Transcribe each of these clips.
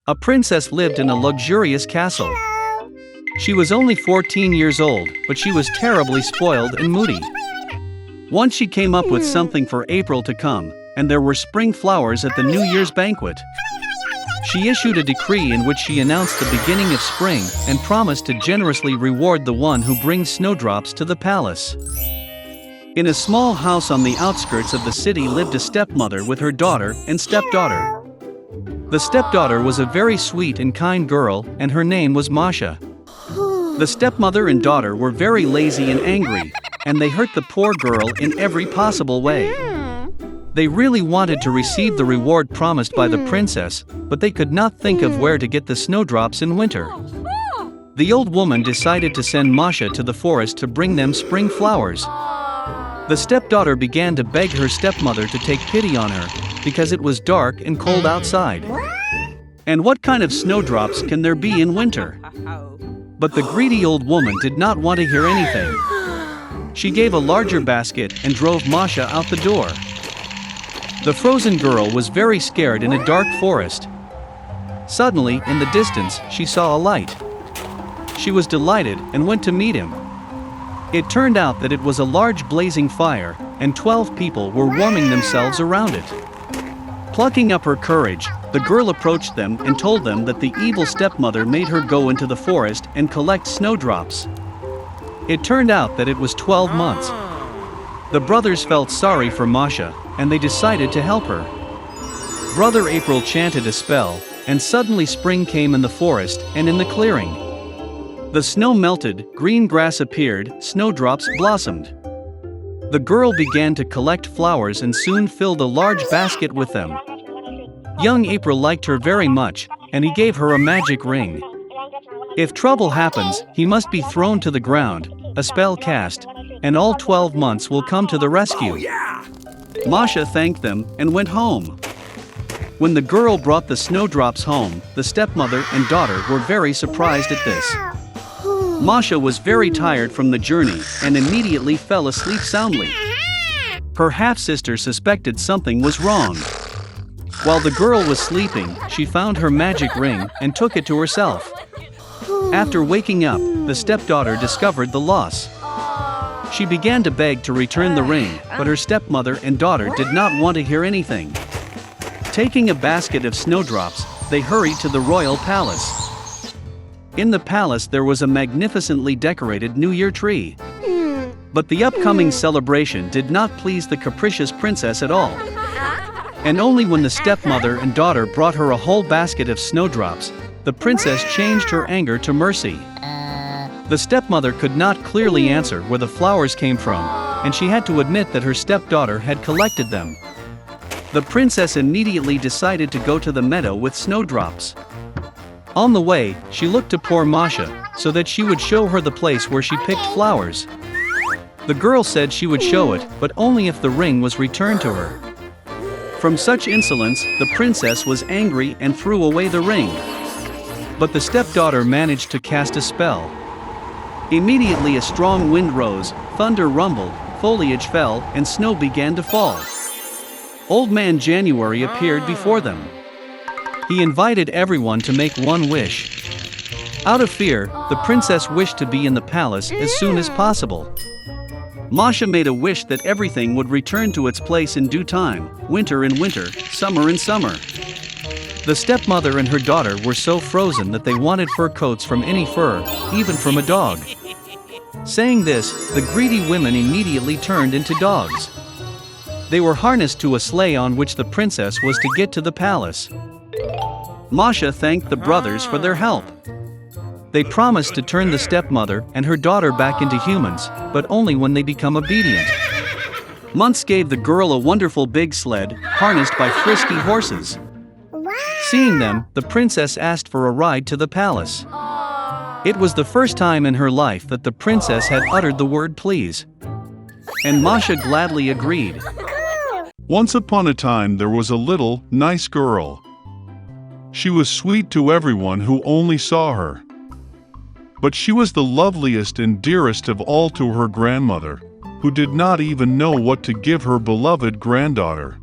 A princess lived in a luxurious castle. She was only 14 years old, but she was terribly spoiled and moody. Once she came up with something for April to come, and there were spring flowers at the New Year's banquet. She issued a decree in which she announced the beginning of spring and promised to generously reward the one who brings snowdrops to the palace. In a small house on the outskirts of the city lived a stepmother with her daughter and stepdaughter. The stepdaughter was a very sweet and kind girl, and her name was Masha. The stepmother and daughter were very lazy and angry, and they hurt the poor girl in every possible way. They really wanted to receive the reward promised by the princess, but they could not think of where to get the snowdrops in winter. The old woman decided to send Masha to the forest to bring them spring flowers. The stepdaughter began to beg her stepmother to take pity on her, because it was dark and cold outside. And what kind of snowdrops can there be in winter? But the greedy old woman did not want to hear anything. She gave a larger basket and drove Masha out the door. The frozen girl was very scared in a dark forest. Suddenly, in the distance, she saw a light. She was delighted and went to meet him. It turned out that it was a large blazing fire, and 12 people were warming themselves around it. Plucking up her courage, the girl approached them and told them that the evil stepmother made her go into the forest and collect snowdrops. It turned out that it was 12 months. The brothers felt sorry for Masha, and they decided to help her. Brother April chanted a spell, and suddenly spring came in the forest and in the clearing. The snow melted, green grass appeared, snowdrops blossomed. The girl began to collect flowers and soon filled a large basket with them. Young April liked her very much, and he gave her a magic ring. If trouble happens, he must be thrown to the ground, a spell cast, and all 12 months will come to the rescue. Masha thanked them and went home. When the girl brought the snowdrops home, the stepmother and daughter were very surprised at this. Masha was very tired from the journey and immediately fell asleep soundly. Her half-sister suspected something was wrong. While the girl was sleeping, she found her magic ring and took it to herself. After waking up, the stepdaughter discovered the loss. She began to beg to return the ring, but her stepmother and daughter did not want to hear anything. Taking a basket of snowdrops, they hurried to the royal palace. In the palace there was a magnificently decorated New Year tree. But the upcoming celebration did not please the capricious princess at all. And only when the stepmother and daughter brought her a whole basket of snowdrops, the princess changed her anger to mercy. The stepmother could not clearly answer where the flowers came from, and she had to admit that her stepdaughter had collected them. The princess immediately decided to go to the meadow with snowdrops. On the way, she looked to poor Masha, so that she would show her the place where she picked flowers. The girl said she would show it, but only if the ring was returned to her. From such insolence, the princess was angry and threw away the ring. But the stepdaughter managed to cast a spell. Immediately a strong wind rose, thunder rumbled, foliage fell, and snow began to fall. Old Man January appeared before them. He invited everyone to make one wish. Out of fear, the princess wished to be in the palace as soon as possible. Masha made a wish that everything would return to its place in due time, winter in winter, summer in summer. The stepmother and her daughter were so frozen that they wanted fur coats from any fur, even from a dog. Saying this, the greedy women immediately turned into dogs. They were harnessed to a sleigh on which the princess was to get to the palace. Masha thanked the brothers for their help. They promised to turn the stepmother and her daughter back into humans, but only when they become obedient. Months gave the girl a wonderful big sled, harnessed by frisky horses. Seeing them, the princess asked for a ride to the palace. It was the first time in her life that the princess had uttered the word please. And Masha gladly agreed. Once upon a time there was a little, nice girl. She was sweet to everyone who only saw her. But she was the loveliest and dearest of all to her grandmother, who did not even know what to give her beloved granddaughter.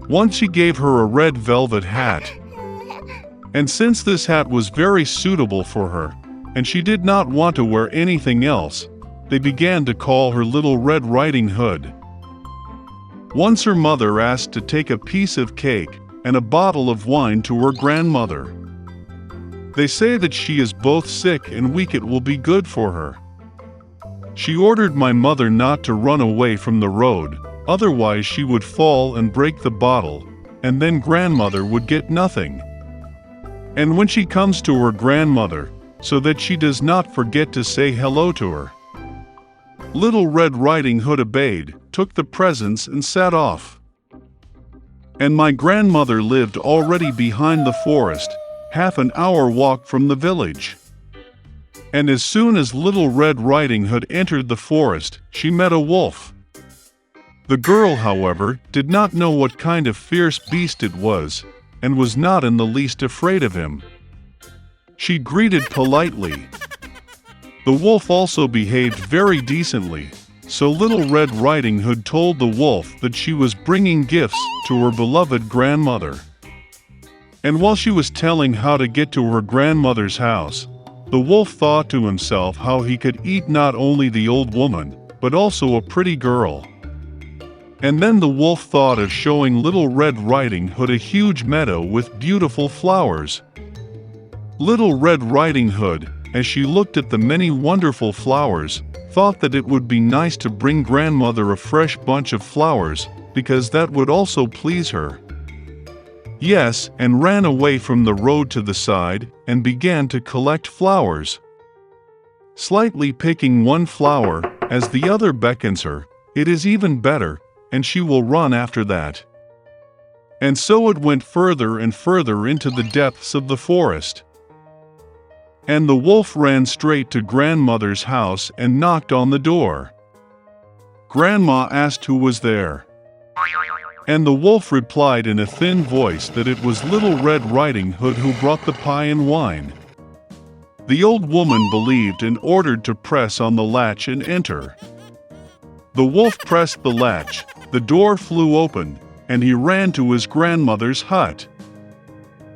Once she gave her a red velvet hat. And since this hat was very suitable for her, and she did not want to wear anything else, they began to call her Little Red Riding Hood. Once her mother asked to take a piece of cake and a bottle of wine to her grandmother. They say that she is both sick and weak, it will be good for her. She ordered my mother not to run away from the road, otherwise she would fall and break the bottle, and then grandmother would get nothing. And when she comes to her grandmother, so that she does not forget to say hello to her. Little Red Riding Hood obeyed, took the presents and set off. And my grandmother lived already behind the forest, half an hour walk from the village. And as soon as Little Red Riding Hood entered the forest, she met a wolf. The girl, however, did not know what kind of fierce beast it was, and was not in the least afraid of him. She greeted politely. The wolf also behaved very decently, so Little Red Riding Hood told the wolf that she was bringing gifts to her beloved grandmother. And while she was telling how to get to her grandmother's house, the wolf thought to himself how he could eat not only the old woman, but also a pretty girl. And then the wolf thought of showing Little Red Riding Hood a huge meadow with beautiful flowers. Little Red Riding Hood, as she looked at the many wonderful flowers, thought that it would be nice to bring grandmother a fresh bunch of flowers, because that would also please her. Yes, and ran away from the road to the side, and began to collect flowers. Slightly picking one flower, as the other beckons her, it is even better, and she will run after that. And so it went further and further into the depths of the forest. And the wolf ran straight to grandmother's house and knocked on the door. Grandma asked who was there. And the wolf replied in a thin voice that it was Little Red Riding Hood who brought the pie and wine. The old woman believed and ordered to press on the latch and enter. The wolf pressed the latch, the door flew open, and he ran to his grandmother's hut.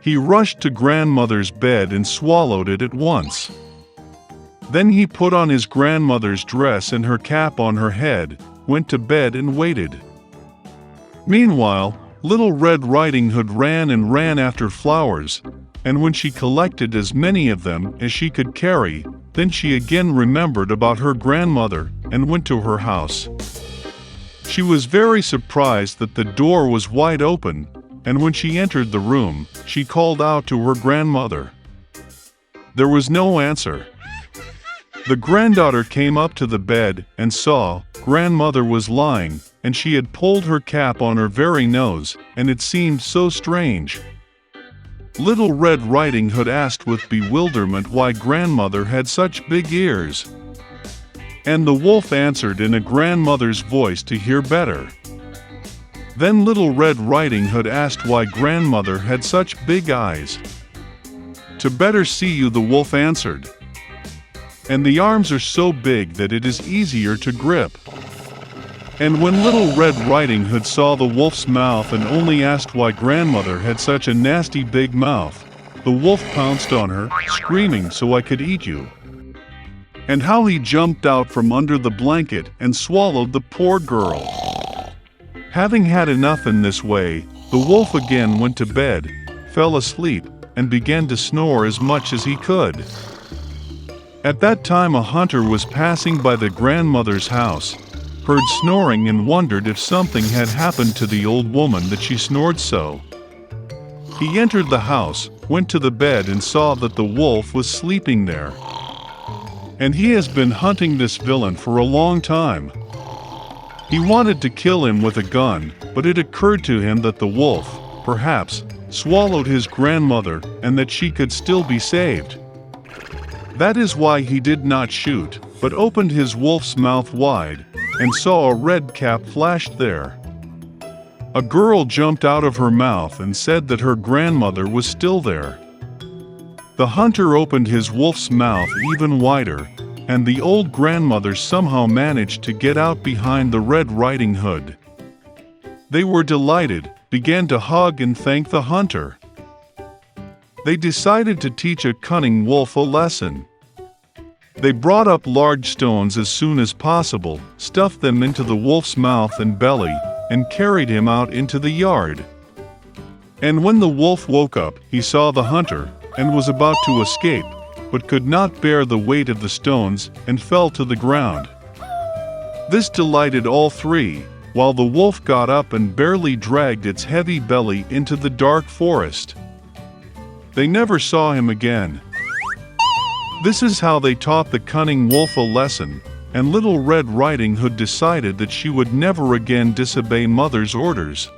He rushed to grandmother's bed and swallowed it at once. Then he put on his grandmother's dress and her cap on her head, went to bed and waited. Meanwhile, Little Red Riding Hood ran and ran after flowers, and when she collected as many of them as she could carry, then she again remembered about her grandmother and went to her house. She was very surprised that the door was wide open, and when she entered the room, she called out to her grandmother. There was no answer. The granddaughter came up to the bed and saw grandmother was lying, and she had pulled her cap on her very nose, and it seemed so strange. Little Red Riding Hood asked with bewilderment why grandmother had such big ears. And the wolf answered in a grandmother's voice to hear better. Then Little Red Riding Hood asked why grandmother had such big eyes. To better see you, the wolf answered. And the arms are so big that it is easier to grip. And when Little Red Riding Hood saw the wolf's mouth and only asked why grandmother had such a nasty big mouth, the wolf pounced on her, screaming, "So I could eat you!" And how he jumped out from under the blanket and swallowed the poor girl. Having had enough in this way, the wolf again went to bed, fell asleep, and began to snore as much as he could. At that time a hunter was passing by the grandmother's house, heard snoring and wondered if something had happened to the old woman that she snored so. He entered the house, went to the bed and saw that the wolf was sleeping there. And he has been hunting this villain for a long time. He wanted to kill him with a gun, but it occurred to him that the wolf, perhaps, swallowed his grandmother and that she could still be saved. That is why he did not shoot, but opened his wolf's mouth wide, and saw a red cap flashed there. A girl jumped out of her mouth and said that her grandmother was still there. The hunter opened his wolf's mouth even wider, and the old grandmother somehow managed to get out behind the Red Riding Hood. They were delighted, began to hug and thank the hunter. They decided to teach a cunning wolf a lesson. They brought up large stones as soon as possible, stuffed them into the wolf's mouth and belly, and carried him out into the yard. And when the wolf woke up, he saw the hunter, and was about to escape, but could not bear the weight of the stones, and fell to the ground. This delighted all three, while the wolf got up and barely dragged its heavy belly into the dark forest. They never saw him again. This is how they taught the cunning wolf a lesson, and Little Red Riding Hood decided that she would never again disobey Mother's orders.